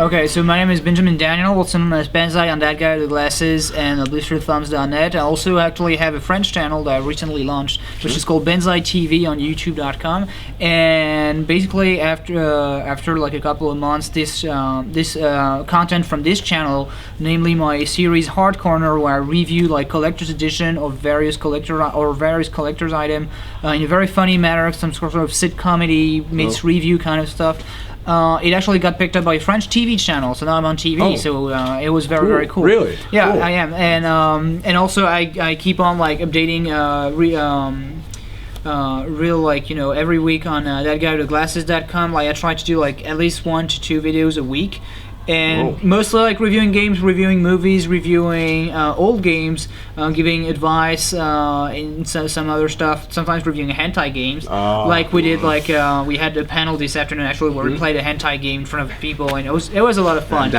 Okay, so my name is Benjamin Daniel, also known as Benzaie on That Guy with the Glasses and BlisterThumbs.net. I also actually have a French channel that I recently launched, which is called Benzaie TV on YouTube.com. And basically, after like a couple of months, this content from this channel, namely my series Hard Corner, where I review like collector's edition of various collector's item in a very funny manner, some sort of sitcomedy meets review kind of stuff. It actually got picked up by a French TV channel, so now I'm on TV. So it was very cool. Really? Yeah, cool. I am, and also I keep on like updating real like every week on thatguywiththeglasses.com. Like I try to do like at least 1 to 2 videos a week. And mostly like reviewing games, reviewing movies, reviewing old games, giving advice, and some other stuff. Sometimes reviewing hentai games, like we did. Like we had a panel this afternoon actually where we played a hentai game in front of people, and it was a lot of fun.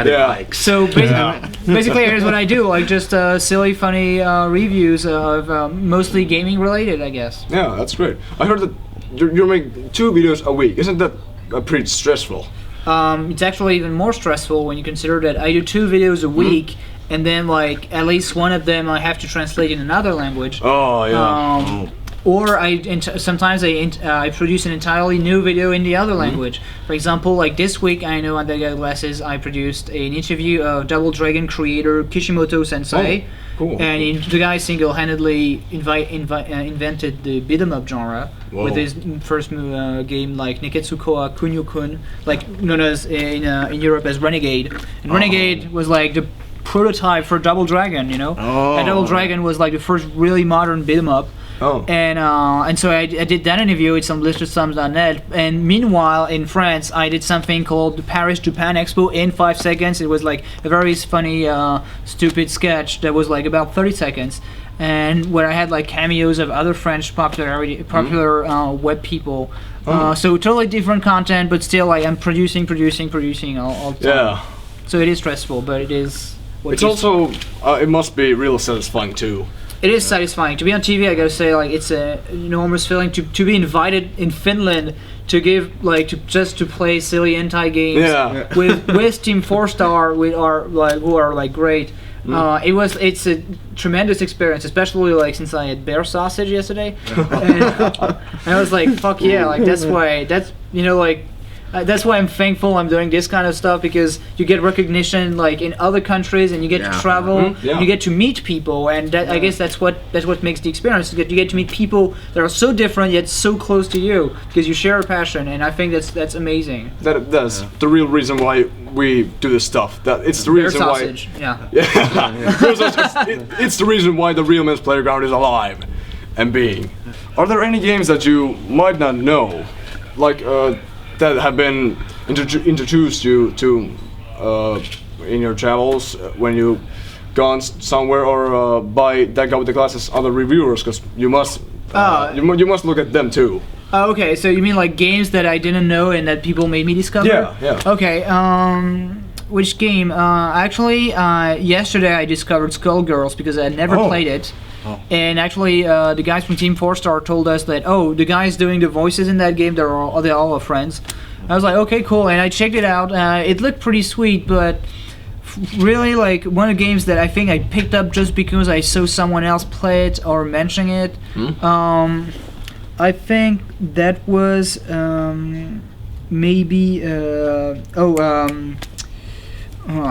So basically, here's what I do: like just silly, funny reviews of mostly gaming related, I guess. Yeah, that's great. I heard that you're making 2 videos a week. Isn't that pretty stressful? It's actually even more stressful when you consider that I do 2 videos a week, and then like at least one of them I have to translate in another language. Oh yeah. Or sometimes I produce an entirely new video in the other language. For example, like this week, I know on That Guy with Glasses I produced an interview of Double Dragon creator Kishimoto Sensei. Cool. And the guy single-handedly invented the beat-em up genre with his first game like Neketsukoa Kunio-kun, like known as in Europe as Renegade. And Renegade was like the prototype for Double Dragon, And Double Dragon was like the first really modern beat-em up. And so I did that interview with some BlisterThumbs.net, and meanwhile in France I did something called the Paris Japan Expo in 5 seconds. It was like a very funny stupid sketch that was like about 30 seconds, and where I had like cameos of other French popular web people. So totally different content, but still like I'm producing all the time. Yeah. So it is stressful, but it is It's also it must be real satisfying too. It is satisfying to be on TV. I gotta say, like it's an enormous feeling to be invited in Finland to give just to play silly hentai games with Team 4-Star who are like great. It's a tremendous experience, especially like since I had bear sausage yesterday, and I was like, fuck yeah, like that's why I'm thankful I'm doing this kind of stuff, because you get recognition like in other countries, and you get to travel, and you get to meet people, and I guess that's what makes the experience. You get to meet people that are so different yet so close to you, because you share a passion, and I think that's amazing. That's the real reason why we do this stuff. It's the reason bear sausage. It's the reason why the Real Men's Playground is alive and being. Are there any games that you might not know, like that have been introduced you to in your travels when you gone somewhere, or by That Guy with the Glasses other reviewers, because you must look at them too. Okay, so you mean like games that I didn't know and that people made me discover? Yeah. Okay, which game? Actually, yesterday I discovered Skullgirls because I had never played it. And actually, the guys from Team 4-Star told us that, the guys doing the voices in that game, they're all our friends. I was like, okay, cool, and I checked it out. It looked pretty sweet, but really, like, one of the games that I think I picked up just because I saw someone else play it or mention it. I think that was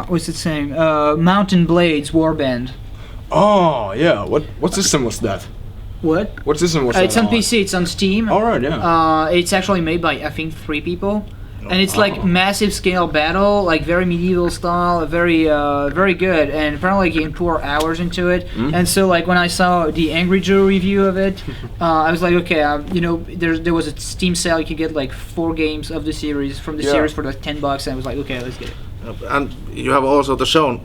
what's it saying? Mountain Blades Warband. Oh yeah, what system was that? What system was that? It's on PC. It's on Steam. All right, yeah. It's actually made by I think 3 people, and it's like massive scale battle, like very medieval style, very good. And apparently, you can pour hours into it. And so, like when I saw the Angry Joe review of it, I was like, okay, there was a Steam sale. You could get like 4 games of the series series for like $10, and I was like, okay, let's get it. And you have also the show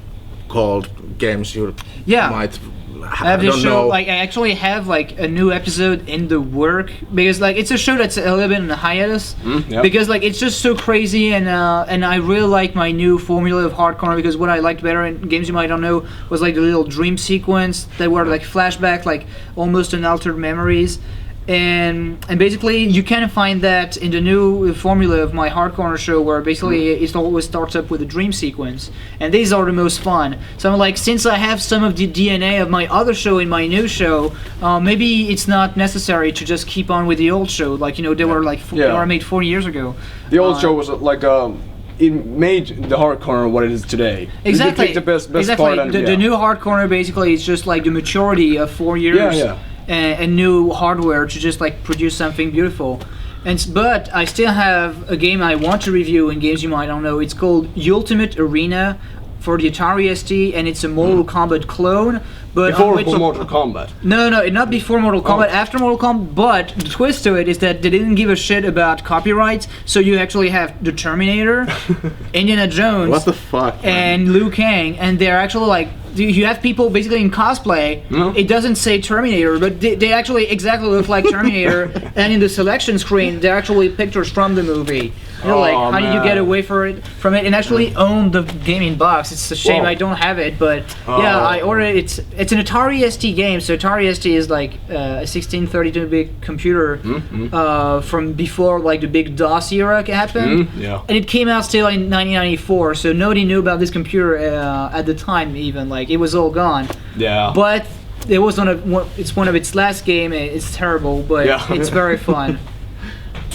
called Games You might. I have this show. Like I actually have like a new episode in the work, because like it's a show that's a little bit in a hiatus because like it's just so crazy, and I really like my new formula of hardcore, because what I liked better in Games You Might Not Know was like the little dream sequence that were like flashback, like almost unaltered memories. and basically you can find that in the new formula of my Hard Corner show, where basically it always starts up with a dream sequence, and these are the most fun. So I'm like, since I have some of the DNA of my other show in my new show, maybe it's not necessary to just keep on with the old show. Like, you know, they were like they were made 40 years ago. The old show was like it made the Hard Corner what it is today. Exactly. You take the best exactly. part. The new Hard Corner basically is just like the maturity of 4 years. And new hardware to just like produce something beautiful. But I still have a game I want to review in games you might not know. It's called Ultimate Arena for the Atari ST, and it's a Mortal Kombat clone. But before Mortal Kombat. No, not before Mortal Kombat, after Mortal Kombat. But the twist to it is that they didn't give a shit about copyrights, so you actually have the Terminator, Indiana Jones, what the fuck, and Liu Kang, and they're actually like, you have people basically in cosplay. It doesn't say Terminator, but they actually exactly look like Terminator. And in the selection screen, they're actually pictures from the movie. You know, like, how did you get away from it and actually own the gaming box? It's a shame I don't have it, but yeah, I ordered it. It's an Atari ST game, so Atari ST is like a 1632-bit computer from before like the big DOS era happened. And it came out still in 1994, so nobody knew about this computer at the time even. Like, it was all gone. Yeah. But it was it's one of its last game. It's terrible, but it's very fun.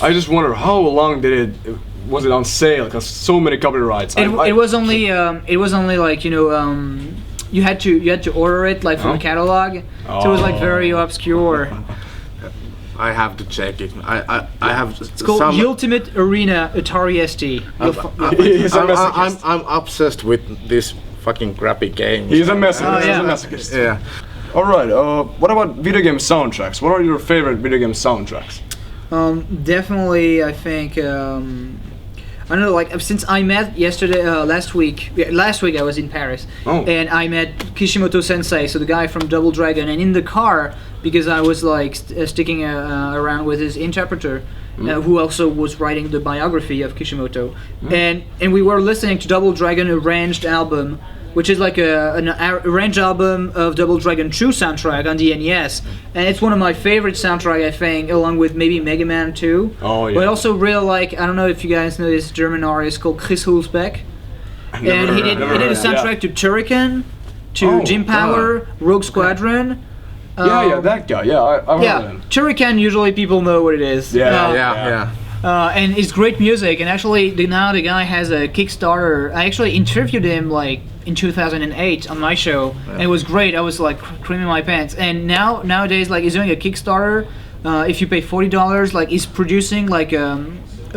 I just wonder how long was it on sale? Because so many copyrights. It was only like, you know, you had to order it like from a catalog, so it was like very obscure. I have to check it. I have. It's called Ultimate Arena Atari ST. I'm obsessed with this fucking crappy game. He's a masochist. Yeah. All right. What about video game soundtracks? What are your favorite video game soundtracks? Definitely, I think. I don't know. Like, since I met last week I was in Paris, and I met Kishimoto Sensei, so the guy from Double Dragon, and in the car, because I was like sticking around with his interpreter, who also was writing the biography of Kishimoto, and we were listening to Double Dragon Arranged album, which is like an arranged album of Double Dragon 2 soundtrack on the NES, and it's one of my favorite soundtrack, I think, along with maybe Mega Man 2. But I also really like, I don't know if you guys know this German artist called Chris Hulsbeck, and he did a soundtrack to Turrican, to Jim Power, Rogue Squadron. That guy. I've heard of him. Turrican, usually people know what it is. And it's great music, and actually now the guy has a Kickstarter. I actually interviewed him like in 2008 on my show, and it was great. I was like creaming my pants. And nowadays, like, he's doing a Kickstarter. If you pay $40, like, he's producing like a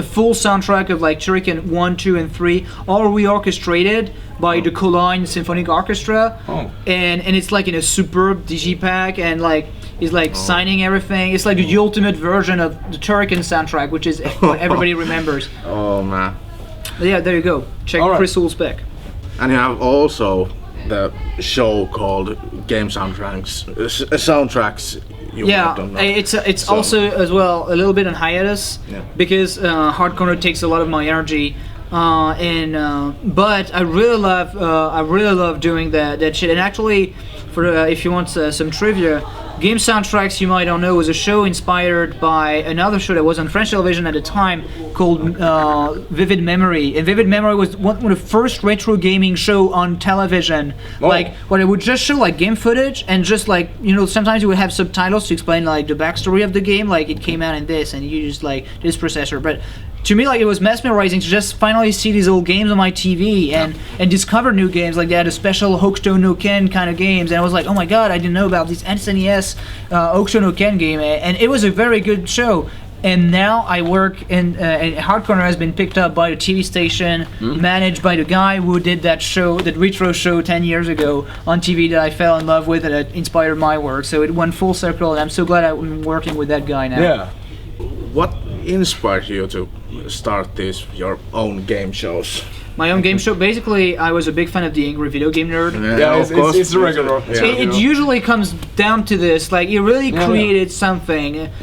full soundtrack of like Turrican 1, 2, and 3, all reorchestrated by the Cologne Symphonic Orchestra. And it's like in a superb digipack, and like he's like signing everything. It's like the ultimate version of the Turrican soundtrack, which is what everybody remembers. Oh man. But yeah, there you go. Check Chris Hulsbeck. And you have also the show called Game Soundtracks. Soundtracks. It's also as well a little bit on hiatus because Hard Corner takes a lot of my energy. But I really love doing that shit. And actually, for if you want some trivia, Game Soundtracks, you might not know, was a show inspired by another show that was on French television at the time called Vivid Memory. And Vivid Memory was one of the first retro gaming show on television. Like, where they would just show like game footage, and just like, you know, sometimes you would have subtitles to explain like the backstory of the game, like it came out in this, and you just like this processor. But to me, like, it was mesmerizing to just finally see these old games on my TV and discover new games. Like, they had a special Hokuto no Ken kind of games, and I was like, oh my god, I didn't know about this SNES Hokuto no Ken game, and it was a very good show. And now I work in Hard Corner has been picked up by a TV station, managed by the guy who did that show, that retro show 10 years ago on TV that I fell in love with and that inspired my work. So it went full circle, and I'm so glad I'm working with that guy now. Yeah. What inspired you to start your own game shows? My own game show. Basically, I was a big fan of the Angry Video Game Nerd. It's a regular. It usually comes down to this: like, you really created something.